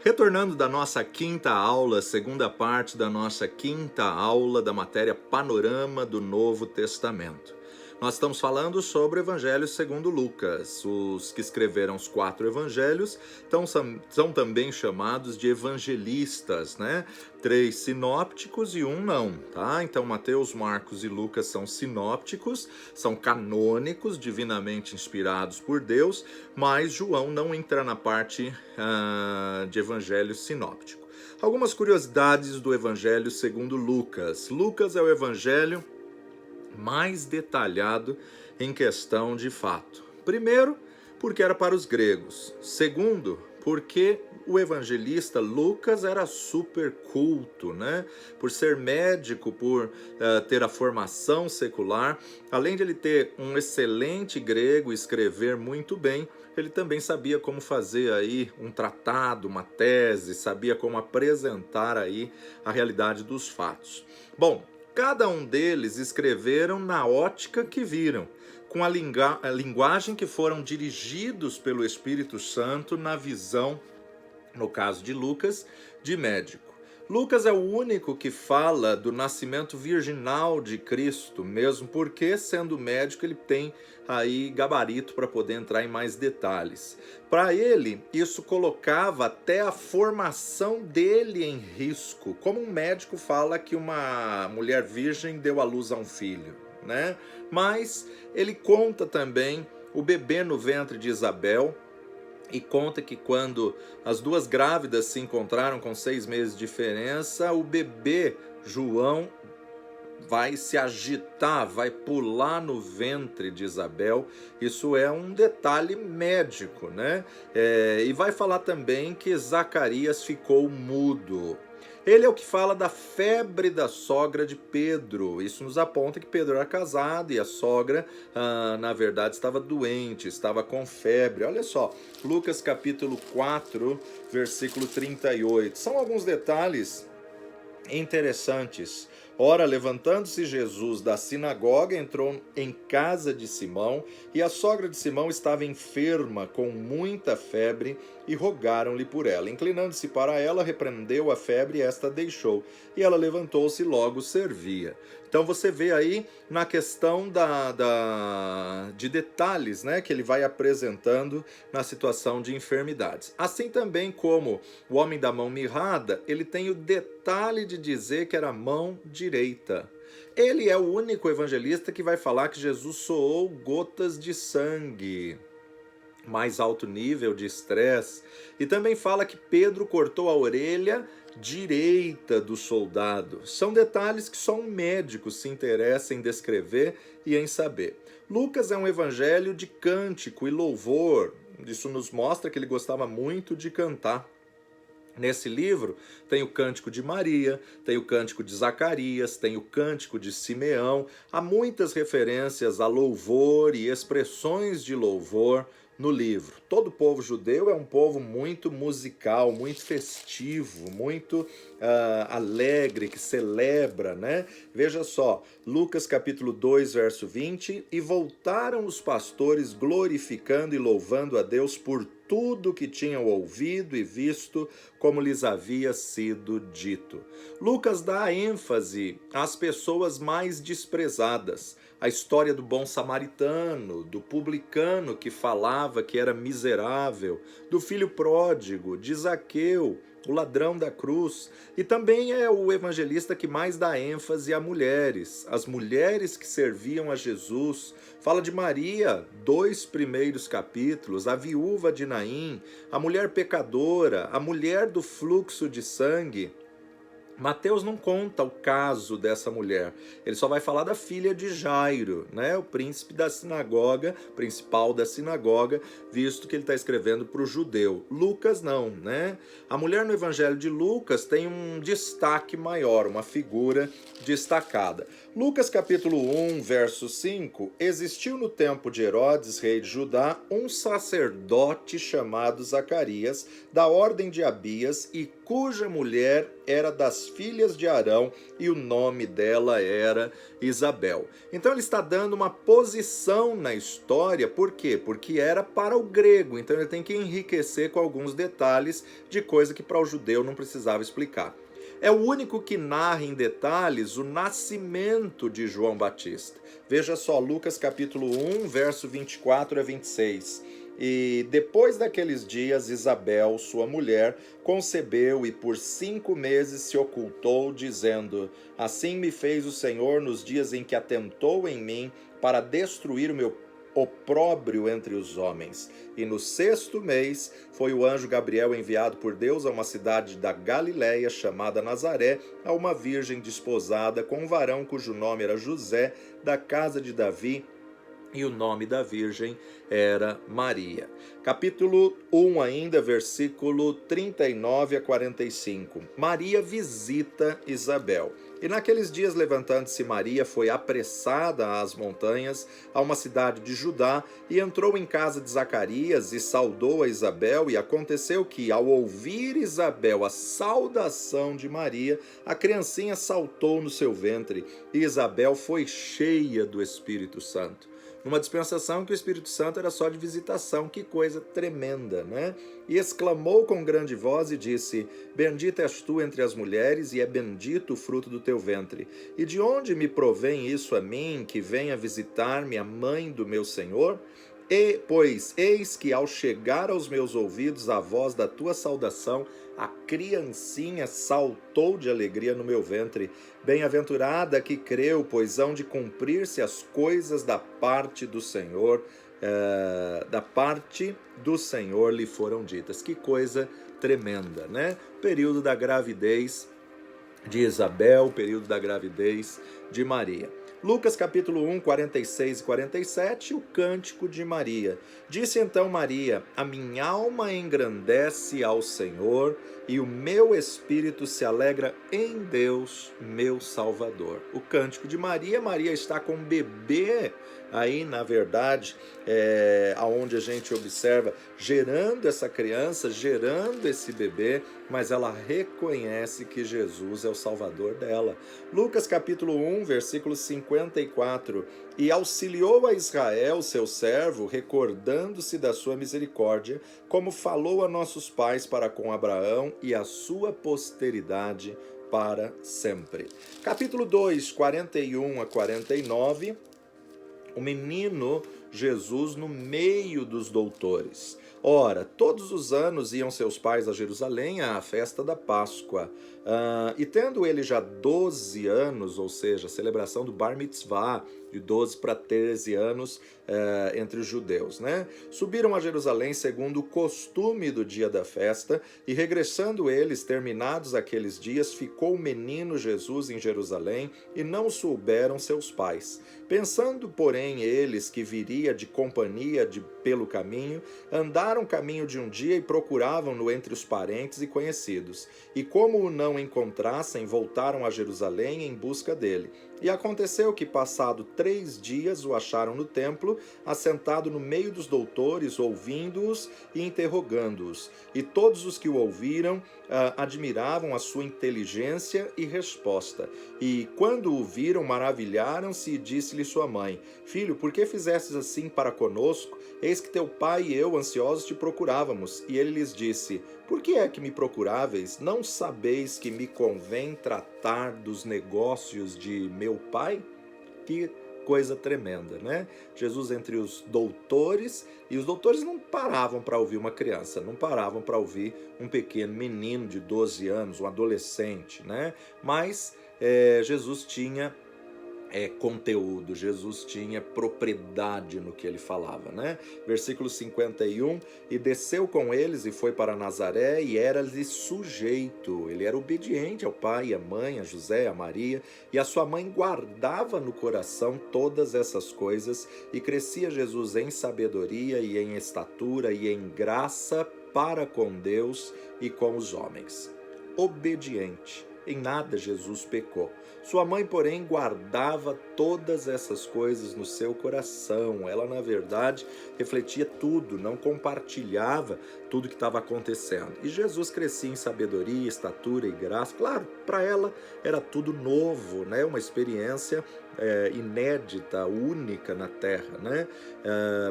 Retornando da nossa quinta aula, segunda parte da nossa quinta aula da matéria Panorama do Novo Testamento. Nós estamos falando sobre o Evangelho segundo Lucas. Os que escreveram os 4 evangelhos são também chamados de evangelistas, né? 3 sinópticos e 1 não, tá? Então Mateus, Marcos e Lucas são sinópticos, são canônicos, divinamente inspirados por Deus, mas João não entra na parte de evangelho sinóptico. Algumas curiosidades do Evangelho segundo Lucas. Lucas é o evangelho mais detalhado em questão de fato. Primeiro, porque era para os gregos. Segundo, porque o evangelista Lucas era super culto, né? Por ser médico, por ter a formação secular, além de ele ter um excelente grego e escrever muito bem, ele também sabia como fazer aí um tratado, uma tese, sabia como apresentar aí a realidade dos fatos. Bom, cada um deles escreveram na ótica que viram, com a linguagem que foram dirigidos pelo Espírito Santo na visão, no caso de Lucas, de médico. Lucas é o único que fala do nascimento virginal de Cristo, mesmo porque, sendo médico, ele tem aí gabarito para poder entrar em mais detalhes. Para ele, isso colocava até a formação dele em risco, como um médico fala que uma mulher virgem deu à luz a um filho, né? Mas ele conta também o bebê no ventre de Isabel, e conta que quando as duas grávidas se encontraram com 6 meses de diferença, o bebê João vai se agitar, vai pular no ventre de Isabel. Isso é um detalhe médico, né? E vai falar também que Zacarias ficou mudo. Ele é o que fala da febre da sogra de Pedro. Isso nos aponta que Pedro era casado e a sogra, na verdade, estava doente, estava com febre. Olha só, Lucas capítulo 4, versículo 38. São alguns detalhes interessantes. Ora, levantando-se Jesus da sinagoga, entrou em casa de Simão, e a sogra de Simão estava enferma, com muita febre, e rogaram-lhe por ela. Inclinando-se para ela, repreendeu a febre, e esta deixou. E ela levantou-se e logo servia. Então você vê aí na questão de detalhes, né, que ele vai apresentando na situação de enfermidades. Assim também como o homem da mão mirrada, ele tem o detalhe de dizer que era a mão direita. Ele é o único evangelista que vai falar que Jesus soou gotas de sangue. Mais alto nível de estresse. E também fala que Pedro cortou a orelha direita do soldado. São detalhes que só um médico se interessa em descrever e em saber. Lucas é um evangelho de cântico e louvor. Isso nos mostra que ele gostava muito de cantar. Nesse livro tem o Cântico de Maria, tem o Cântico de Zacarias, tem o Cântico de Simeão. Há muitas referências a louvor e expressões de louvor no livro. Todo o povo judeu é um povo muito musical, muito festivo, muito alegre, que celebra, né? Veja só, Lucas capítulo 2, verso 20, e voltaram os pastores glorificando e louvando a Deus por tudo que tinham ouvido e visto, como lhes havia sido dito. Lucas dá ênfase às pessoas mais desprezadas. A história do bom samaritano, do publicano que falava que era miserável, do filho pródigo, de Zaqueu, o ladrão da cruz. E também é o evangelista que mais dá ênfase a mulheres, as mulheres que serviam a Jesus. Fala de Maria, 2 primeiros capítulos, a viúva de Naim, a mulher pecadora, a mulher do fluxo de sangue. Mateus não conta o caso dessa mulher, ele só vai falar da filha de Jairo, né? O príncipe da sinagoga, principal da sinagoga, visto que ele está escrevendo para o judeu. Lucas não, né? A mulher no evangelho de Lucas tem um destaque maior, uma figura destacada. Lucas capítulo 1, verso 5, existiu no tempo de Herodes, rei de Judá, um sacerdote chamado Zacarias, da ordem de Abias, e cuja mulher era das filhas de Arão, e o nome dela era Isabel. Então ele está dando uma posição na história, por quê? Porque era para o grego, então ele tem que enriquecer com alguns detalhes de coisa que para o judeu não precisava explicar. É o único que narra em detalhes o nascimento de João Batista. Veja só, Lucas capítulo 1, verso 24 a 26. E depois daqueles dias, Isabel, sua mulher, concebeu e por 5 meses se ocultou, dizendo: Assim me fez o Senhor nos dias em que atentou em mim para destruir o meu opróbrio entre os homens. E no 6º mês foi o anjo Gabriel enviado por Deus a uma cidade da Galiléia chamada Nazaré, a uma virgem desposada com um varão cujo nome era José, da casa de Davi, e o nome da virgem era Maria. Capítulo 1 ainda, versículo 39 a 45. Maria visita Isabel. E naqueles dias, levantando-se Maria, foi apressada às montanhas, a uma cidade de Judá, e entrou em casa de Zacarias e saudou a Isabel. E aconteceu que, ao ouvir Isabel a saudação de Maria, a criancinha saltou no seu ventre, e Isabel foi cheia do Espírito Santo. Numa dispensação que o Espírito Santo era só de visitação, que coisa tremenda, né? E exclamou com grande voz e disse: Bendita és tu entre as mulheres, e é bendito o fruto do teu ventre. E de onde me provém isso a mim, que venha visitar-me a mãe do meu Senhor? Pois eis que ao chegar aos meus ouvidos a voz da tua saudação, a criancinha saltou de alegria no meu ventre. Bem-aventurada que creu, pois hão de cumprir-se as coisas da parte do Senhor, lhe foram ditas. Que coisa tremenda, né? Período da gravidez de Isabel, período da gravidez de Maria. Lucas capítulo 1, 46 e 47, o cântico de Maria. Disse então Maria: A minha alma engrandece ao Senhor, e o meu espírito se alegra em Deus, meu Salvador. O cântico de Maria. Maria está com um bebê aí, na verdade, aonde a gente observa gerando essa criança, gerando esse bebê, mas ela reconhece que Jesus é o Salvador dela. Lucas capítulo 1, versículo 54. E auxiliou a Israel, seu servo, recordando-se da sua misericórdia, como falou a nossos pais para com Abraão e a sua posteridade para sempre. Capítulo 2, 41 a 49. O menino Jesus no meio dos doutores. Ora, todos os anos iam seus pais a Jerusalém à festa da Páscoa. E tendo ele já 12 anos, ou seja, a celebração do Bar Mitzvah, de 12 para 13 anos entre os judeus, né? Subiram a Jerusalém segundo o costume do dia da festa, e regressando eles, terminados aqueles dias, ficou o menino Jesus em Jerusalém, e não souberam seus pais. Pensando, porém, eles que viria de companhia pelo caminho, andaram caminho de um dia e procuravam-no entre os parentes e conhecidos. E como o não encontrassem, voltaram a Jerusalém em busca dele. E aconteceu que, passado 3 dias, o acharam no templo, assentado no meio dos doutores, ouvindo-os e interrogando-os. E todos os que o ouviram admiravam a sua inteligência e resposta. E quando o viram, maravilharam-se, e disse-lhe sua mãe: Filho, por que fizestes assim para conosco? Eis que teu pai e eu, ansiosos, te procurávamos. E ele lhes disse: Por que é que me procuráveis? Não sabeis que me convém tratar dos negócios de meu pai? Que coisa tremenda, né? Jesus entre os doutores, e os doutores não paravam para ouvir uma criança, não paravam para ouvir um pequeno menino de 12 anos, um adolescente, né? Mas Jesus tinha conteúdo, Jesus tinha propriedade no que ele falava, né? Versículo 51, e desceu com eles e foi para Nazaré, e era-lhe sujeito, ele era obediente ao pai, à mãe, a José, a Maria, e a sua mãe guardava no coração todas essas coisas, e crescia Jesus em sabedoria e em estatura e em graça para com Deus e com os homens. Obediente. Em nada Jesus pecou. Sua mãe, porém, guardava todas essas coisas no seu coração. Ela, na verdade, refletia tudo, não compartilhava tudo que estava acontecendo. E Jesus crescia em sabedoria, estatura e graça. Claro, para ela era tudo novo, né? Uma experiência inédita, única na Terra, né?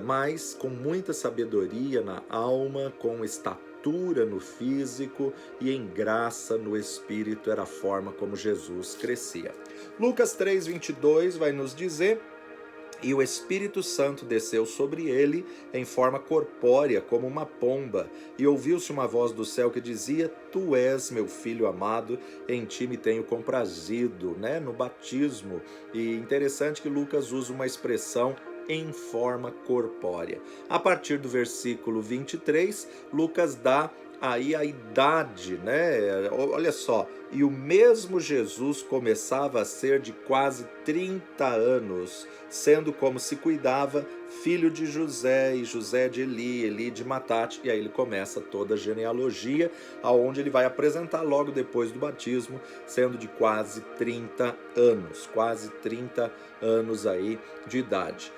Mas com muita sabedoria na alma, com estatura no físico e em graça no espírito, era a forma como Jesus crescia. Lucas 3:22 vai nos dizer: e o Espírito Santo desceu sobre ele em forma corpórea, como uma pomba, e ouviu-se uma voz do céu que dizia: Tu és meu filho amado, em ti me tenho comprazido, né? No batismo. E interessante que Lucas usa uma expressão em forma corpórea. A partir do versículo 23, Lucas dá aí a idade, né? Olha só, e o mesmo Jesus começava a ser de quase 30 anos, sendo como se cuidava, filho de José, e José de Eli, Eli de Matate, e aí ele começa toda a genealogia, aonde ele vai apresentar logo depois do batismo, sendo de quase 30 anos aí de idade.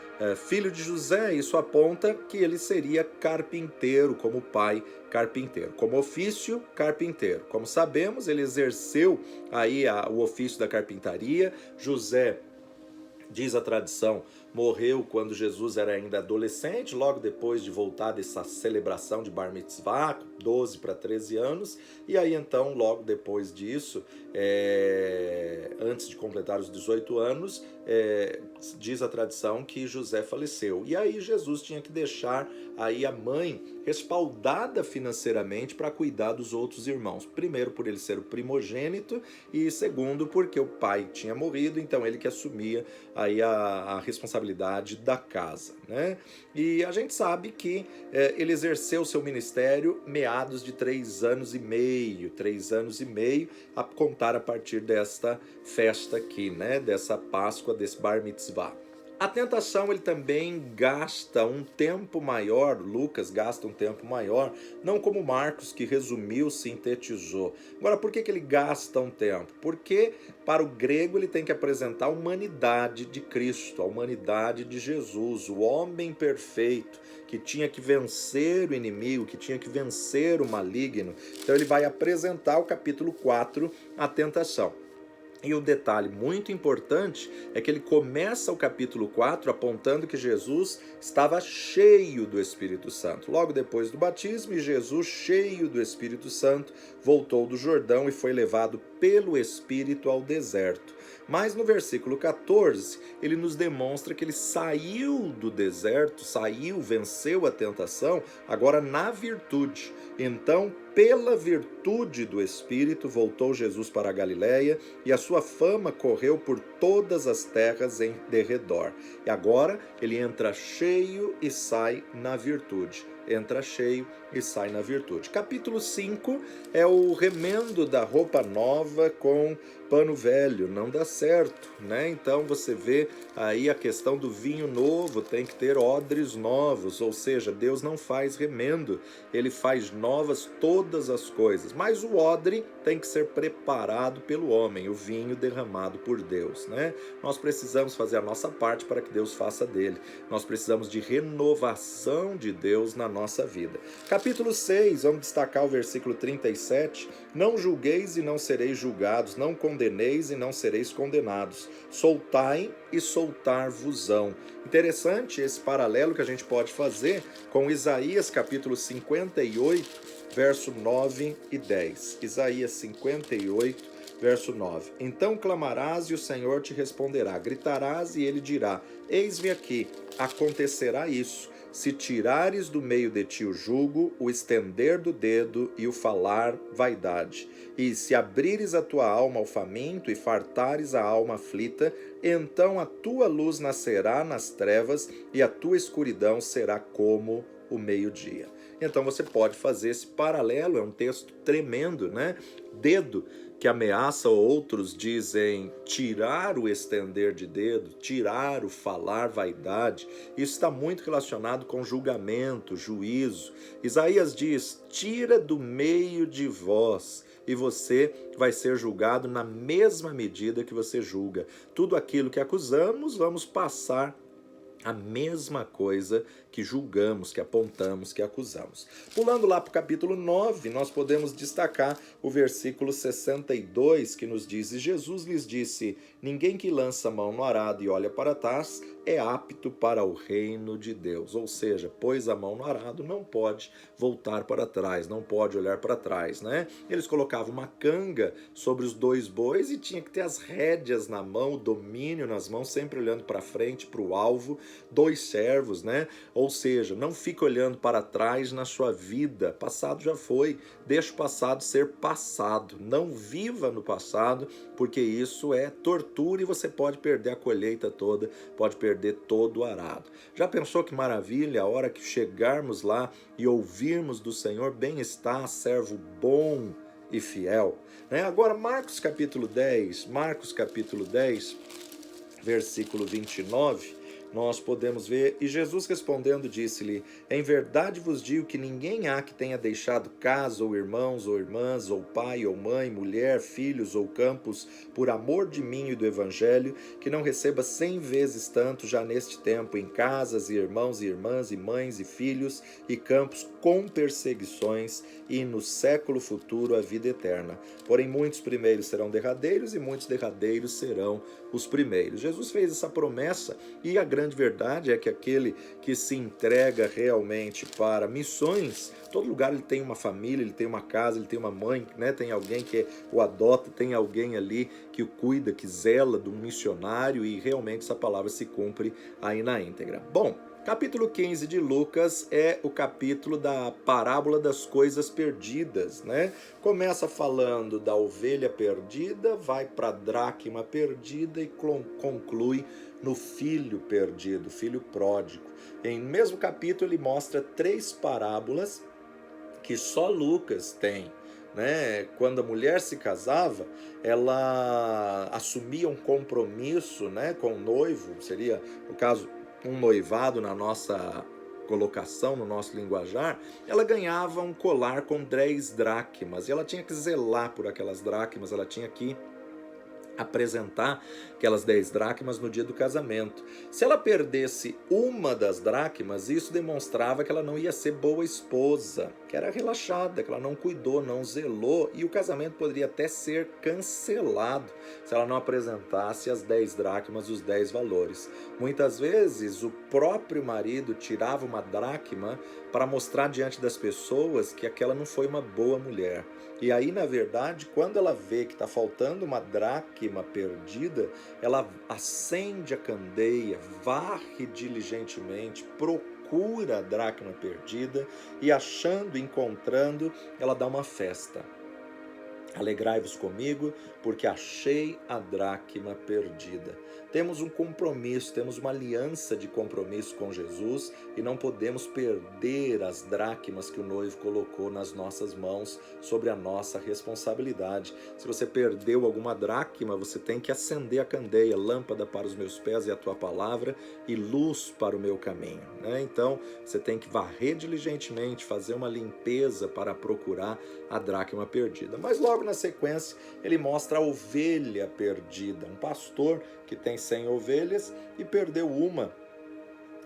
Filho de José, isso aponta que ele seria carpinteiro, como pai carpinteiro. Como ofício, carpinteiro. Como sabemos, ele exerceu aí o ofício da carpintaria. José, diz a tradição, morreu quando Jesus era ainda adolescente, logo depois de voltar dessa celebração de Bar Mitzvah, 12 para 13 anos, e aí então, logo depois disso, antes de completar os 18 anos, diz a tradição que José faleceu. E aí Jesus tinha que deixar aí a mãe respaldada financeiramente para cuidar dos outros irmãos. Primeiro, por ele ser o primogênito, e segundo, porque o pai tinha morrido, então ele que assumia aí a responsabilidade da casa, né? E a gente sabe que ele exerceu seu ministério meados de 3 anos e meio, a contar a partir desta festa aqui, né? Dessa Páscoa, desse Bar Mitzvah. A tentação, ele também gasta um tempo maior, Lucas gasta um tempo maior, não como Marcos, que resumiu, sintetizou. Agora, por que ele gasta um tempo? Porque para o grego ele tem que apresentar a humanidade de Cristo, a humanidade de Jesus, o homem perfeito, que tinha que vencer o inimigo, que tinha que vencer o maligno. Então ele vai apresentar o capítulo 4, a tentação. E o detalhe muito importante é que ele começa o capítulo 4 apontando que Jesus estava cheio do Espírito Santo. Logo depois do batismo, Jesus, cheio do Espírito Santo, voltou do Jordão e foi levado pelo Espírito ao deserto. Mas no versículo 14, ele nos demonstra que ele saiu do deserto, venceu a tentação, agora na virtude. Então, pela virtude do Espírito, voltou Jesus para a Galiléia, e a sua fama correu por todas as terras em derredor. E agora ele entra cheio e sai na virtude. Entra cheio e sai na virtude. Capítulo 5 é o remendo da roupa nova com pano velho. Não dá certo, né? Então você vê aí a questão do vinho novo, tem que ter odres novos, ou seja, Deus não faz remendo, ele faz novas todas as coisas. Mas o odre tem que ser preparado pelo homem, o vinho derramado por Deus, né? Nós precisamos fazer a nossa parte para que Deus faça dele. Nós precisamos de renovação de Deus na nossa vida. Capítulo 6, vamos destacar o versículo 37. Não julgueis e não sereis julgados, não condeneis e não sereis condenados. Soltai e soltar-vos-ão. Interessante esse paralelo que a gente pode fazer com Isaías capítulo 58, verso 9 e 10. Isaías 58, verso 9. Então clamarás e o Senhor te responderá, gritarás e ele dirá, eis-me aqui, acontecerá isso. Se tirares do meio de ti o jugo, o estender do dedo e o falar vaidade, e se abrires a tua alma ao faminto e fartares a alma aflita, então a tua luz nascerá nas trevas e a tua escuridão será como o meio-dia. Então você pode fazer esse paralelo, é um texto tremendo, né? Dedo que ameaça, outros dizem tirar o estender de dedo, tirar o falar vaidade. Isso está muito relacionado com julgamento, juízo. Isaías diz, tira do meio de vós, e você vai ser julgado na mesma medida que você julga. Tudo aquilo que acusamos, vamos passar a mesma coisa que julgamos, que apontamos, que acusamos. Pulando lá para o capítulo 9, nós podemos destacar o versículo 62, que nos diz: E Jesus lhes disse: Ninguém que lança a mão no arado e olha para trás é apto para o reino de Deus. Ou seja, pôs a mão no arado, não pode voltar para trás, não pode olhar para trás, né? Eles colocavam uma canga sobre os dois bois e tinha que ter as rédeas na mão, o domínio nas mãos, sempre olhando para frente, para o alvo. Dois servos, né? Ou seja, não fique olhando para trás na sua vida. Passado já foi. Deixa o passado ser passado. Não viva no passado, porque isso é tortura e você pode perder a colheita toda, pode perder todo o arado. Já pensou que maravilha a hora que chegarmos lá e ouvirmos do Senhor: bem está, servo bom e fiel, né? Agora Marcos capítulo 10, versículo 29, nós podemos ver: E Jesus respondendo disse-lhe: Em verdade vos digo que ninguém há que tenha deixado casa, ou irmãos, ou irmãs, ou pai, ou mãe, mulher, filhos, ou campos, por amor de mim e do Evangelho, que não receba 100 vezes tanto já neste tempo em casas, e irmãos, e irmãs, e mães, e filhos, e campos, com perseguições, e no século futuro a vida eterna. Porém muitos primeiros serão derradeiros, e muitos derradeiros serão os primeiros. Jesus fez essa promessa, e a grande verdade é que aquele que se entrega realmente para missões, todo lugar ele tem uma família, ele tem uma casa, ele tem uma mãe, né? Tem alguém que o adota, tem alguém ali que o cuida, que zela do missionário, e realmente essa palavra se cumpre aí na íntegra. Bom, capítulo 15 de Lucas é o capítulo da parábola das coisas perdidas, né? Começa falando da ovelha perdida, vai para a dracma perdida e conclui no filho perdido, filho pródigo. Em mesmo capítulo ele mostra 3 parábolas que só Lucas tem, né? Quando a mulher se casava, ela assumia um compromisso, né, com o noivo, seria, no caso, um noivado na nossa colocação, no nosso linguajar. Ela ganhava um colar com 10 dracmas e ela tinha que zelar por aquelas dracmas, ela tinha que apresentar aquelas 10 dracmas no dia do casamento. Se ela perdesse uma das dracmas, isso demonstrava que ela não ia ser boa esposa, que era relaxada, que ela não cuidou, não zelou, e o casamento poderia até ser cancelado se ela não apresentasse as 10 dracmas, os 10 valores. Muitas vezes o próprio marido tirava uma dracma para mostrar diante das pessoas que aquela não foi uma boa mulher. E aí, na verdade, quando ela vê que está faltando uma dracma perdida, ela acende a candeia, varre diligentemente, procura a dracma perdida e, achando, encontrando, ela dá uma festa. Alegrai-vos comigo, porque achei a dracma perdida. Temos um compromisso, temos uma aliança de compromisso com Jesus e não podemos perder as dracmas que o noivo colocou nas nossas mãos, sobre a nossa responsabilidade. Se você perdeu alguma dracma, você tem que acender a candeia: lâmpada para os meus pés e a tua palavra, e luz para o meu caminho, né? Então, você tem que varrer diligentemente, fazer uma limpeza para procurar a dracma perdida. Mas logo na sequência, ele mostra a ovelha perdida. Um pastor que tem 100 ovelhas e perdeu uma,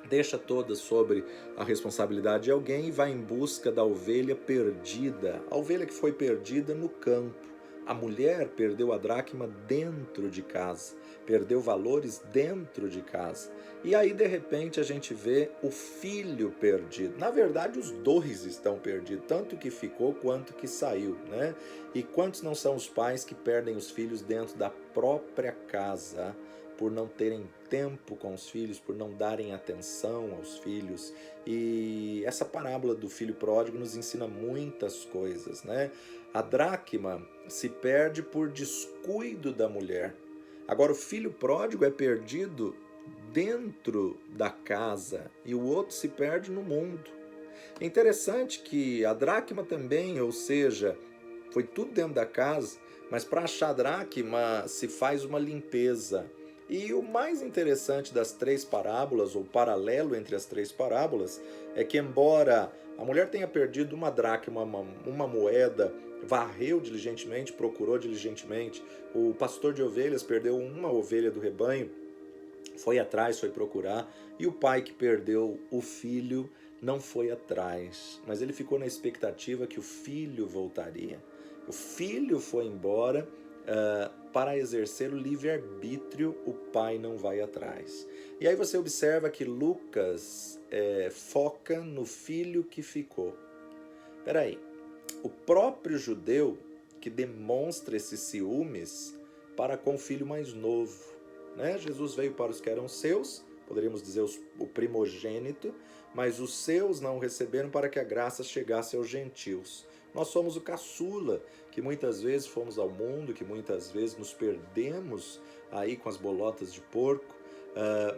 deixa todas sobre a responsabilidade de alguém e vai em busca da ovelha perdida. A ovelha que foi perdida no campo. A mulher perdeu a dracma dentro de casa, perdeu valores dentro de casa. E aí, de repente, a gente vê o filho perdido. Na verdade, os dois estão perdidos, tanto que ficou quanto que saiu, né? E quantos não são os pais que perdem os filhos dentro da própria casa, por não terem tempo com os filhos, por não darem atenção aos filhos? E essa parábola do filho pródigo nos ensina muitas coisas, né? A dracma se perde por descuido da mulher. Agora, o filho pródigo é perdido dentro da casa e o outro se perde no mundo. É interessante que a dracma também, ou seja, foi tudo dentro da casa, mas para achar a dracma se faz uma limpeza. E o mais interessante das 3 parábolas, ou paralelo entre as 3 parábolas, é que embora a mulher tenha perdido uma dracma, uma moeda, varreu diligentemente, procurou diligentemente, o pastor de ovelhas perdeu uma ovelha do rebanho, foi atrás, foi procurar, e o pai que perdeu o filho não foi atrás, mas ele ficou na expectativa que o filho voltaria. O filho foi embora para exercer o livre-arbítrio, o pai não vai atrás. E aí você observa que Lucas foca no filho que ficou. Peraí, o próprio judeu que demonstra esses ciúmes para com o filho mais novo, né? Jesus veio para os que eram seus, poderíamos dizer o primogênito, mas os seus não o receberam para que a graça chegasse aos gentios. Nós somos o caçula, que muitas vezes fomos ao mundo, que muitas vezes nos perdemos aí com as bolotas de porco,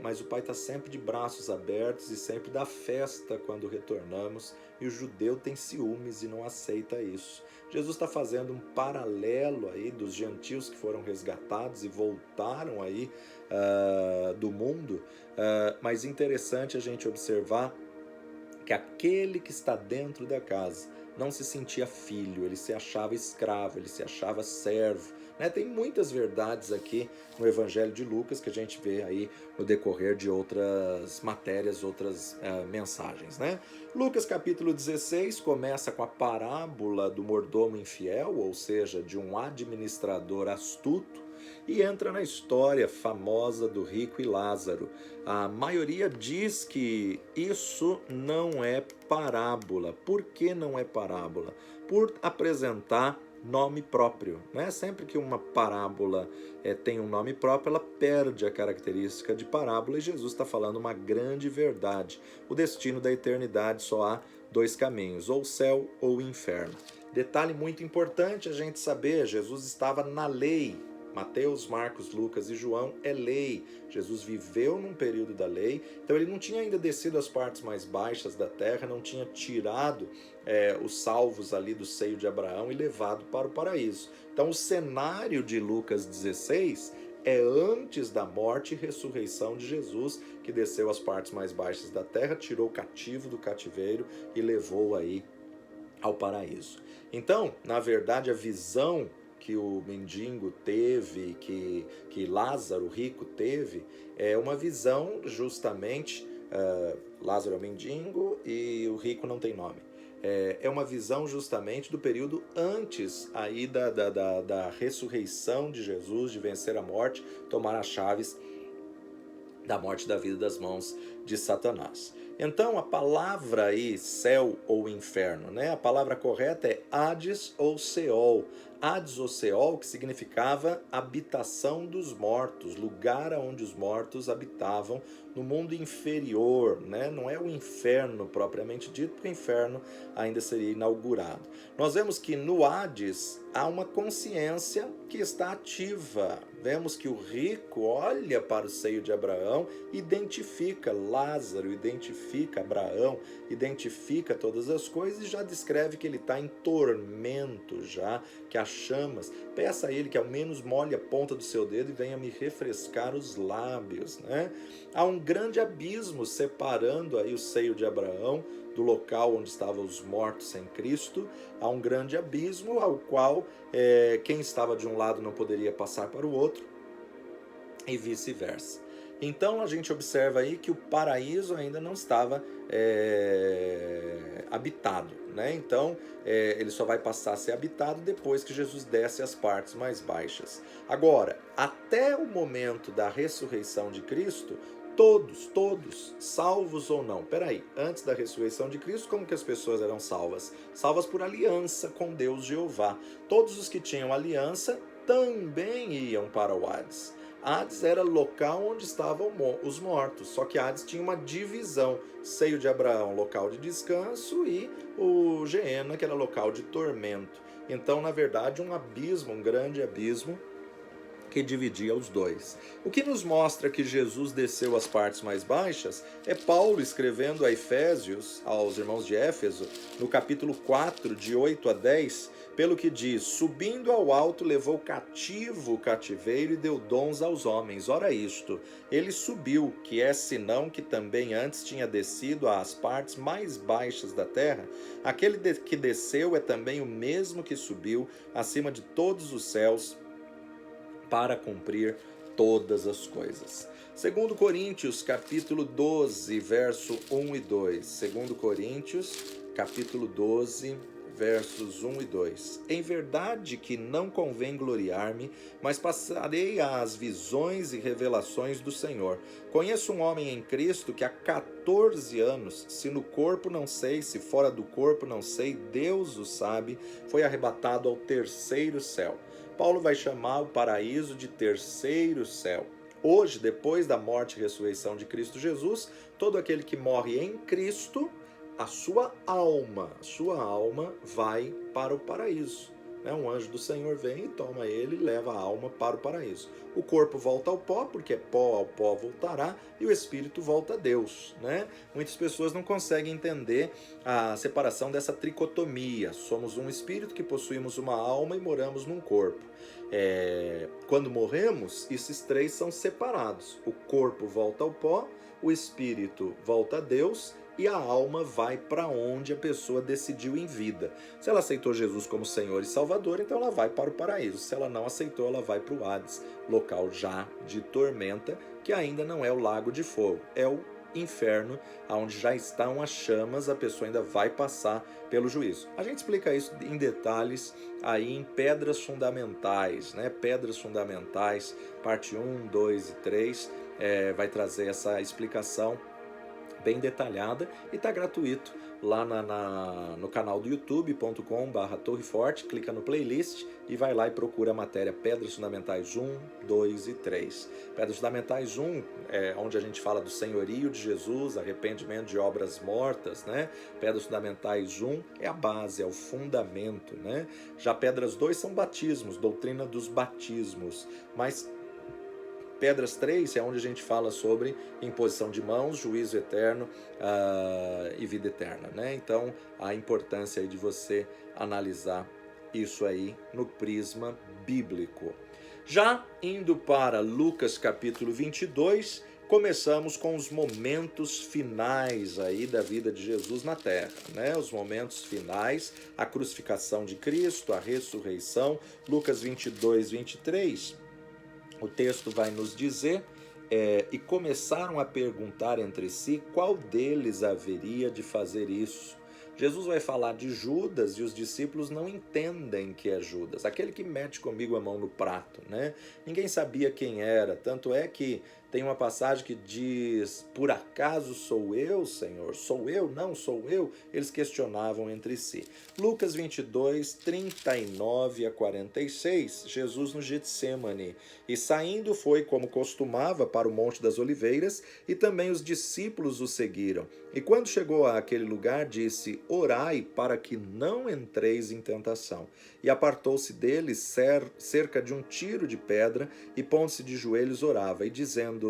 mas o Pai está sempre de braços abertos e sempre dá festa quando retornamos, e o judeu tem ciúmes e não aceita isso. Jesus está fazendo um paralelo aí dos gentios que foram resgatados e voltaram aí do mundo, mas interessante a gente observar que aquele que está dentro da casa não se sentia filho, ele se achava escravo, ele se achava servo, né? Tem muitas verdades aqui no Evangelho de Lucas que a gente vê aí no decorrer de outras matérias, outras mensagens, né? Lucas capítulo 16 começa com a parábola do mordomo infiel, ou seja, de um administrador astuto, e entra na história famosa do rico e Lázaro. A maioria diz que isso não é parábola. Por que não é parábola? Por apresentar nome próprio, né? Sempre que uma parábola tem um nome próprio, ela perde a característica de parábola, e Jesus está falando uma grande verdade. O destino da eternidade só há dois caminhos, ou céu ou inferno. Detalhe muito importante a gente saber, Jesus estava na lei. Mateus, Marcos, Lucas e João é lei. Jesus viveu num período da lei, então ele não tinha ainda descido às partes mais baixas da terra, não tinha tirado os salvos ali do seio de Abraão e levado para o paraíso. Então o cenário de Lucas 16 é antes da morte e ressurreição de Jesus, que desceu às partes mais baixas da terra, tirou o cativo do cativeiro e levou aí ao paraíso. Então, na verdade, a visão que o mendigo teve, que Lázaro, o rico, teve, é uma visão justamente, Lázaro é o mendigo e o rico não tem nome, é uma visão justamente do período antes aí da ressurreição de Jesus, de vencer a morte, tomar as chaves da morte e da vida das mãos de Satanás. Então a palavra aí, céu ou inferno, né? A palavra correta é Hades ou Seol. Hades ou Seol, que significava habitação dos mortos, lugar onde os mortos habitavam no mundo inferior, né? Não é o inferno propriamente dito, porque o inferno ainda seria inaugurado. Nós vemos que no Hades há uma consciência que está ativa. Vemos que o rico olha para o seio de Abraão, identifica Lázaro, identifica Abraão, identifica todas as coisas e já descreve que ele está em tormento já, que as chamas, peça a ele que ao menos molhe a ponta do seu dedo e venha me refrescar os lábios, né? Há um grande abismo separando aí o seio de Abraão do local onde estavam os mortos em Cristo. Há um grande abismo ao qual quem estava de um lado não poderia passar para o outro e vice-versa. Então a gente observa aí que o paraíso ainda não estava habitado, né? Então ele só vai passar a ser habitado depois que Jesus desce às partes mais baixas. Agora, até o momento da ressurreição de Cristo, todos, salvos ou não. Peraí, antes da ressurreição de Cristo, como que as pessoas eram salvas? Salvas por aliança com Deus Jeová. Todos os que tinham aliança também iam para o Hades. Hades era local onde estavam os mortos, só que Hades tinha uma divisão, seio de Abraão, local de descanso, e o Geena, que era local de tormento. Então, na verdade, um abismo, um grande abismo, que dividia os dois. O que nos mostra que Jesus desceu às partes mais baixas é Paulo escrevendo a Efésios, aos irmãos de Éfeso, no capítulo 4, de 8 a 10, pelo que diz: subindo ao alto levou cativo o cativeiro e deu dons aos homens. Ora isto, ele subiu, que é senão que também antes tinha descido às partes mais baixas da terra. Aquele que desceu é também o mesmo que subiu acima de todos os céus para cumprir todas as coisas. 2 Coríntios, capítulo 12, verso 1 e 2. 2 Coríntios, capítulo 12, versos 1 e 2. Em verdade que não convém gloriar-me, mas passarei às visões e revelações do Senhor. Conheço um homem em Cristo que há 14 anos, se no corpo não sei, se fora do corpo não sei, Deus o sabe, foi arrebatado ao terceiro céu. Paulo vai chamar o paraíso de terceiro céu. Hoje, depois da morte e ressurreição de Cristo Jesus, todo aquele que morre em Cristo, a sua alma vai para o paraíso. Um anjo do Senhor vem e toma ele e leva a alma para o paraíso. O corpo volta ao pó, porque pó ao pó voltará, e o espírito volta a Deus. Muitas pessoas não conseguem entender a separação dessa tricotomia. Somos um espírito que possuímos uma alma e moramos num corpo. Quando morremos, esses três são separados. O corpo volta ao pó, o espírito volta a Deus e a alma vai para onde a pessoa decidiu em vida. Se ela aceitou Jesus como Senhor e Salvador, então ela vai para o paraíso. Se ela não aceitou, ela vai para o Hades, local já de tormenta, que ainda não é o lago de fogo, é o inferno, onde já estão as chamas, a pessoa ainda vai passar pelo juízo. A gente explica isso em detalhes aí em Pedras Fundamentais, Pedras Fundamentais, parte 1, 2 e 3, vai trazer essa explicação bem detalhada e está gratuito lá no canal do youtube.com/torreforte, clica no playlist e vai lá e procura a matéria Pedras Fundamentais 1, 2 e 3. Pedras Fundamentais 1 é onde a gente fala do senhorio de Jesus, arrependimento de obras mortas, Pedras Fundamentais 1 é a base, é o fundamento, Já Pedras 2 são batismos, doutrina dos batismos, mas Pedras 3 é onde a gente fala sobre imposição de mãos, juízo eterno e vida eterna, Então, a importância aí de você analisar isso aí no prisma bíblico. Já indo para Lucas capítulo 22, começamos com os momentos finais aí da vida de Jesus na terra, Os momentos finais, a crucificação de Cristo, a ressurreição. Lucas 22, 23... O texto vai nos dizer, e começaram a perguntar entre si qual deles haveria de fazer isso. Jesus vai falar de Judas e os discípulos não entendem que é Judas, aquele que mete comigo a mão no prato, Ninguém sabia quem era, tanto é que tem uma passagem que diz: por acaso sou eu, Senhor? Sou eu? Não sou eu? Eles questionavam entre si. Lucas 22, 39 a 46, Jesus no Getsêmani. E saindo foi, como costumava, para o Monte das Oliveiras, e também os discípulos o seguiram. E quando chegou àquele lugar, disse: orai para que não entreis em tentação. E apartou-se deles cerca de um tiro de pedra, e pondo-se de joelhos orava, e dizendo: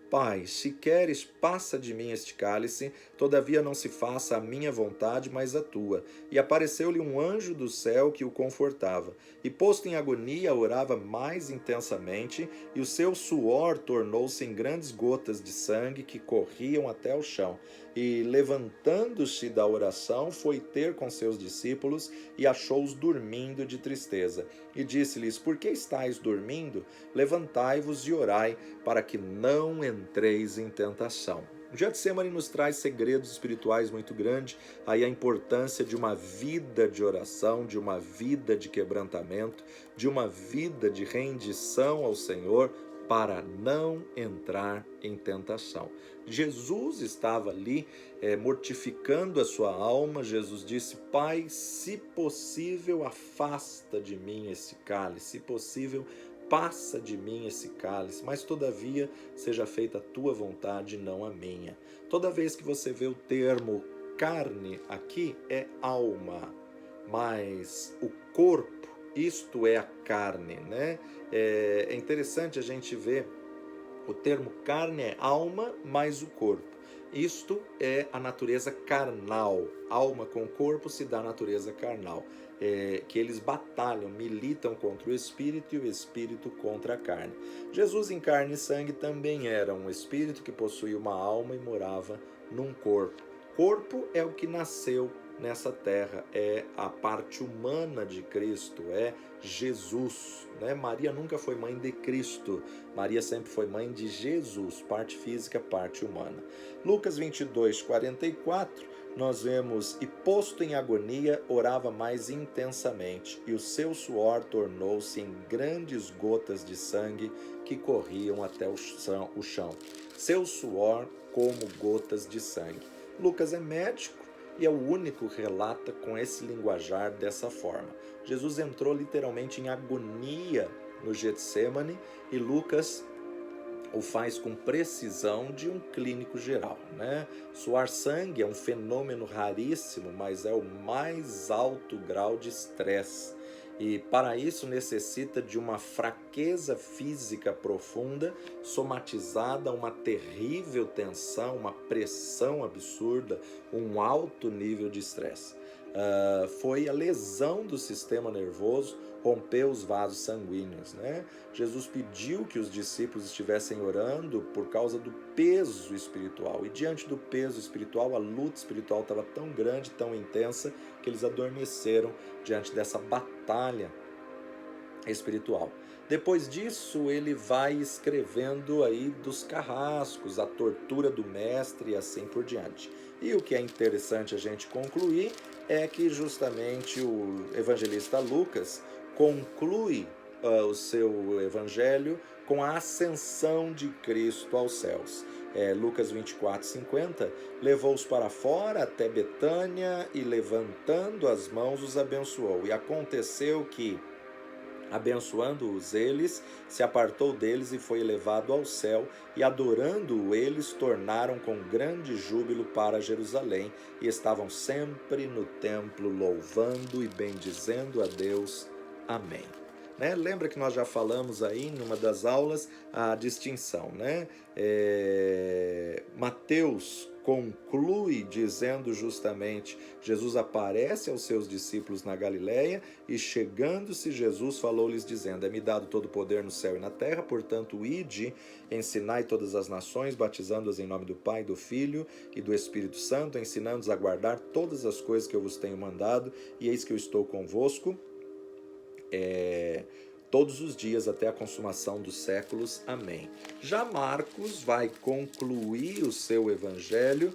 Pai, se queres, passa de mim este cálice, todavia não se faça a minha vontade, mas a tua. E apareceu-lhe um anjo do céu que o confortava. E posto em agonia, orava mais intensamente, e o seu suor tornou-se em grandes gotas de sangue que corriam até o chão. E, levantando-se da oração, foi ter com seus discípulos e achou-os dormindo de tristeza. E disse-lhes: por que estáis dormindo? Levantai-vos e orai, para que não entreis em tentação. O Getsêmani nos traz segredos espirituais muito grandes, aí a importância de uma vida de oração, de uma vida de quebrantamento, de uma vida de rendição ao Senhor, para não entrar em tentação. Jesus estava ali mortificando a sua alma. Jesus disse: Pai, se possível, afasta de mim esse cálice, se possível, passa de mim esse cálice, mas todavia seja feita a tua vontade, não a minha. Toda vez que você vê o termo carne aqui, é alma, mas o corpo isto é a carne, né? É interessante a gente ver o termo carne é alma mais o corpo. Isto é a natureza carnal. Alma com corpo se dá a natureza carnal. Que eles batalham, militam contra o espírito e o espírito contra a carne. Jesus em carne e sangue também era um espírito que possuía uma alma e morava num corpo. Corpo é o que nasceu nessa terra, é a parte humana de Cristo, é Jesus, né? Maria nunca foi mãe de Cristo, Maria sempre foi mãe de Jesus, parte física, parte humana. Lucas 22, 44, nós vemos, e posto em agonia, orava mais intensamente, e o seu suor tornou-se em grandes gotas de sangue que corriam até o chão. Seu suor como gotas de sangue. Lucas é médico, e é o único que relata com esse linguajar dessa forma. Jesus entrou literalmente em agonia no Getsêmani e Lucas o faz com precisão de um clínico geral, né? Suar sangue é um fenômeno raríssimo, mas é o mais alto grau de estresse. E para isso necessita de uma fraqueza física profunda, somatizada a uma terrível tensão, uma pressão absurda, um alto nível de estresse. Foi a lesão do sistema nervoso, rompeu os vasos sanguíneos, né? Jesus pediu que os discípulos estivessem orando por causa do peso espiritual. E diante do peso espiritual, a luta espiritual estava tão grande, tão intensa, que eles adormeceram diante dessa batalha espiritual. Depois disso, ele vai escrevendo aí dos carrascos, a tortura do mestre e assim por diante. E o que é interessante a gente concluir é que justamente o evangelista Lucas conclui o seu evangelho com a ascensão de Cristo aos céus. Lucas 24, 50, levou-os para fora até Betânia e levantando as mãos os abençoou. E aconteceu que, abençoando-os eles, se apartou deles e foi elevado ao céu, e adorando-o eles, tornaram com grande júbilo para Jerusalém, e estavam sempre no templo louvando e bendizendo a Deus. Amém. Né? Lembra que nós já falamos aí numa das aulas a distinção, né? Mateus conclui dizendo justamente, Jesus aparece aos seus discípulos na Galileia e chegando-se Jesus falou-lhes dizendo, é-me dado todo o poder no céu e na terra, portanto ide, ensinai todas as nações, batizando-as em nome do Pai, do Filho e do Espírito Santo, ensinando-os a guardar todas as coisas que eu vos tenho mandado, e eis que eu estou convosco todos os dias até a consumação dos séculos. Amém. Já Marcos vai concluir o seu evangelho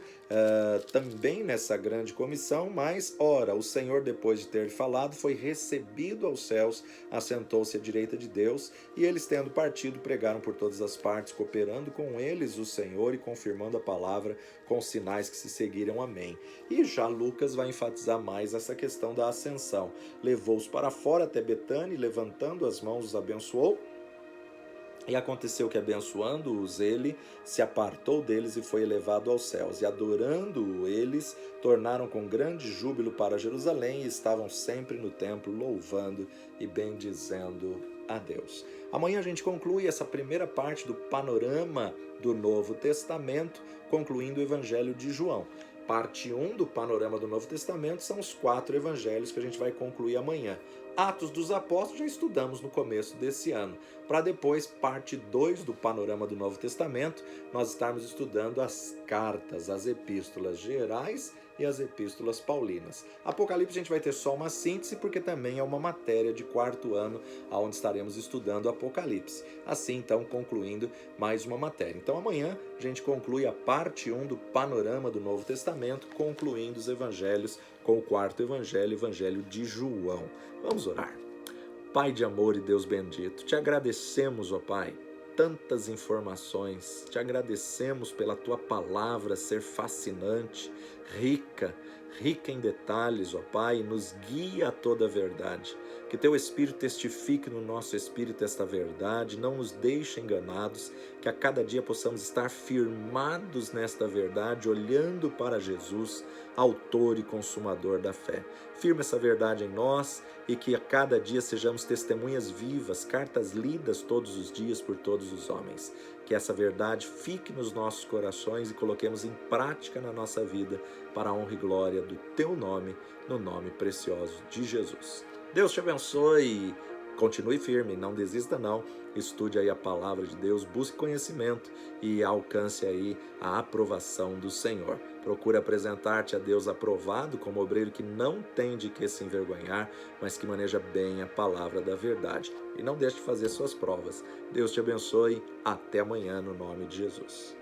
também nessa grande comissão, mas, ora, o Senhor, depois de ter falado, foi recebido aos céus, assentou-se à direita de Deus, e eles, tendo partido, pregaram por todas as partes, cooperando com eles o Senhor e confirmando a palavra com sinais que se seguiram. Amém. E já Lucas vai enfatizar mais essa questão da ascensão. Levou-os para fora até Betânia e, levantando as mãos, os abençoou. E aconteceu que, abençoando-os, ele se apartou deles e foi elevado aos céus. E adorando-o eles, tornaram com grande júbilo para Jerusalém e estavam sempre no templo louvando e bendizendo a Deus. Amanhã a gente conclui essa primeira parte do panorama do Novo Testamento, concluindo o Evangelho de João. Parte 1 do panorama do Novo Testamento são os 4 evangelhos que a gente vai concluir amanhã. Atos dos Apóstolos já estudamos no começo desse ano, para depois, parte 2 do panorama do Novo Testamento, nós estarmos estudando as cartas, as epístolas gerais e as epístolas paulinas. Apocalipse a gente vai ter só uma síntese, porque também é uma matéria de 4º ano, onde estaremos estudando Apocalipse. Assim, então, concluindo mais uma matéria. Então, amanhã a gente conclui a parte 1 do panorama do Novo Testamento, concluindo os evangelhos com o 4º evangelho, Evangelho de João. Vamos orar. Pai de amor e Deus bendito, te agradecemos, ó Pai, tantas informações, te agradecemos pela tua palavra ser fascinante, rica, rica em detalhes, ó Pai, nos guia a toda a verdade. Que teu Espírito testifique no nosso espírito esta verdade, não nos deixe enganados, que a cada dia possamos estar firmados nesta verdade, olhando para Jesus, autor e consumador da fé. Firma essa verdade em nós e que a cada dia sejamos testemunhas vivas, cartas lidas todos os dias por todos os homens. Que essa verdade fique nos nossos corações e coloquemos em prática na nossa vida para a honra e glória do teu nome, no nome precioso de Jesus. Deus te abençoe, continue firme, não desista não, estude aí a palavra de Deus, busque conhecimento e alcance aí a aprovação do Senhor. Procure apresentar-te a Deus aprovado como obreiro que não tem de que se envergonhar, mas que maneja bem a palavra da verdade. E não deixe de fazer suas provas. Deus te abençoe, até amanhã no nome de Jesus.